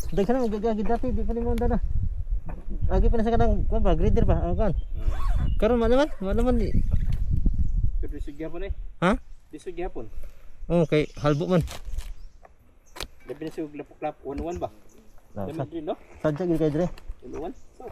Daghan na magagagid dati, di pa ni mo na. Lagi pa na sa kanang kuan ba, grader ba? Kuan. Karon man naman ni. Pero disug gyapon eh. Ha? Disug gyapon. Oh, kay halbo man. Labi na siya lapok-lap 1-1 ba? Dami din no? Sadya gid kay dire. 1-1. So.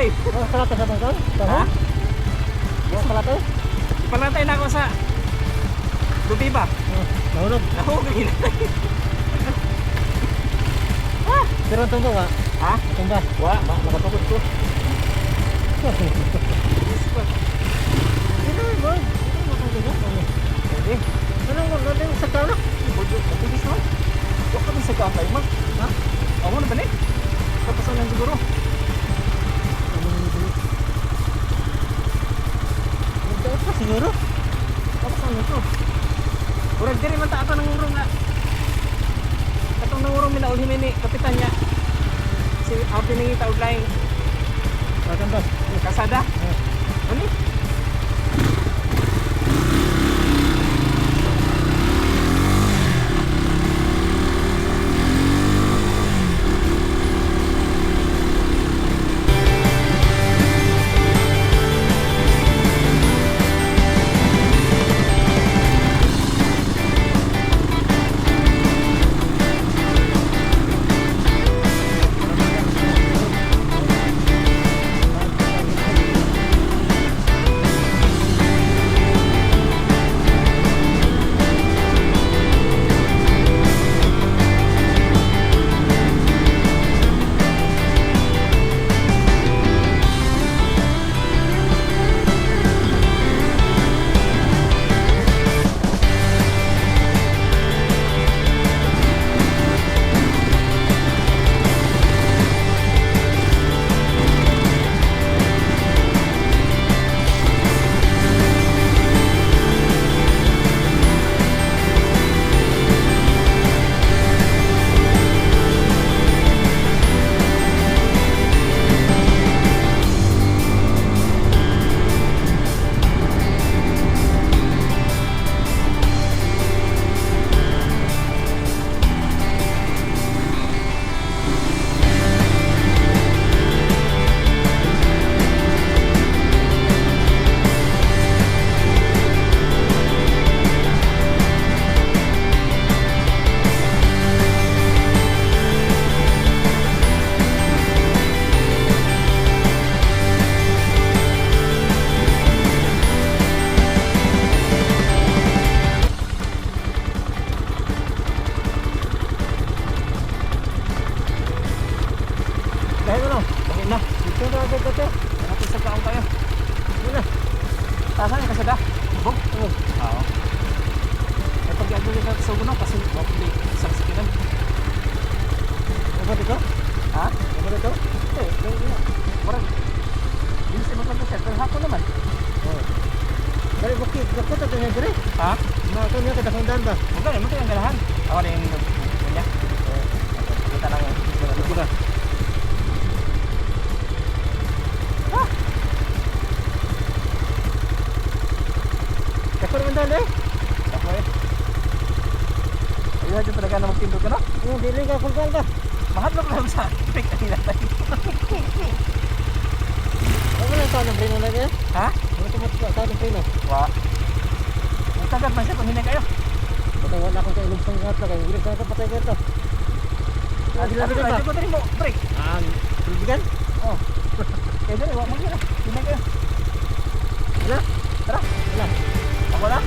eh. Oh, kalate sa bangkan? Ha? Oh, kalate? Ipalantay na ako sa lubi ba? Oh, nahulog. Nahulog yun. Pero ang tumba ba? Ha? Tumba. Wa, nakatungkod ko. Ito na boy. Ito na makagagat. Pwede. Anong magandang sa kanak? Buldo, mabilis naman. Huwag kami sa kakay, mag. Ha? Ako na ba ni? Kapasalan siguro. Magdaot pa siguro. Kapasalan ito. Urag diri man ta ato ng urong nga. Katong nang urong minaulhin ni kapitan niya. Si Ate nang itaog laing Maganda. kasada. Ani? Dahil ano? Bakit na? Ito na agad ito. Nakapit sa kaong tayo. Ito na. Tasan yung kasada? Bog? Oo. Oo. Ay pag-agad nila sa uno kasi hindi isang sikinan. Apa dito? Ha? Apa dito? Eh, hindi na. Warang. Hindi siya maganda siya. Pero hapon naman. Oh. Dari bukit, bukit ito niya dire. Ha? Mga ito niya kita sundan ba? Huwag ka naman kayang galahan. Ako na yung kanya. Kita lang yung Ito na. Kapag naman dali. Ako eh. Ayun, dyan talaga na magtindog ka na. Yung dili ka kulkan ka. Mahadlok lang sa pick na hinatay. Ano lang sa ng preno na niya? Ha? Ano tumot sa ng preno? Wa. Ang tagat man siya pag hinay kayo. Patay wala akong kailog sa nga ito. Kaya hindi ka patay ka ito. Ano ba? Ito rin mo. Break. Tuligan? Oh. Kaya dali, wak mo yun. Hinay kayo. Wala? Tara. Wala. Ako na.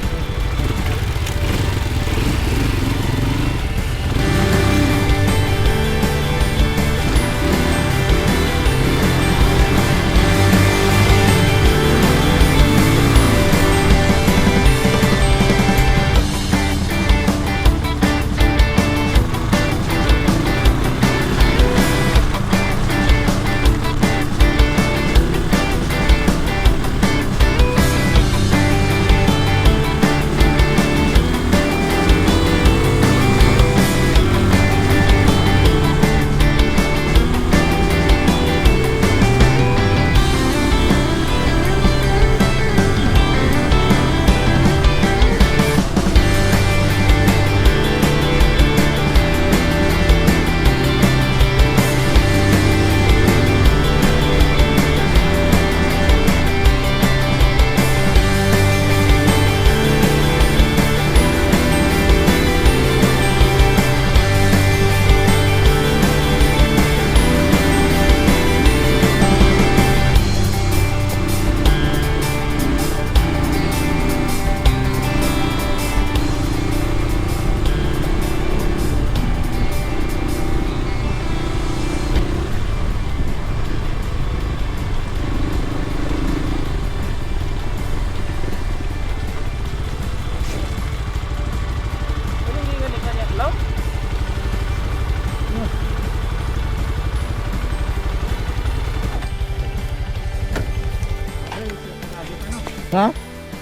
Ha?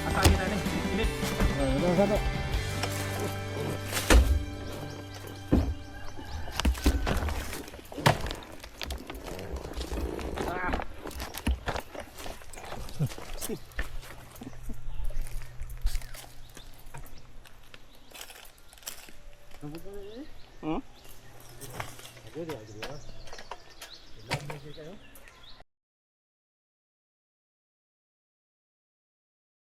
Atangin na ni. Init. Satu. Hmm? Ada dia. Dalam meja kayu.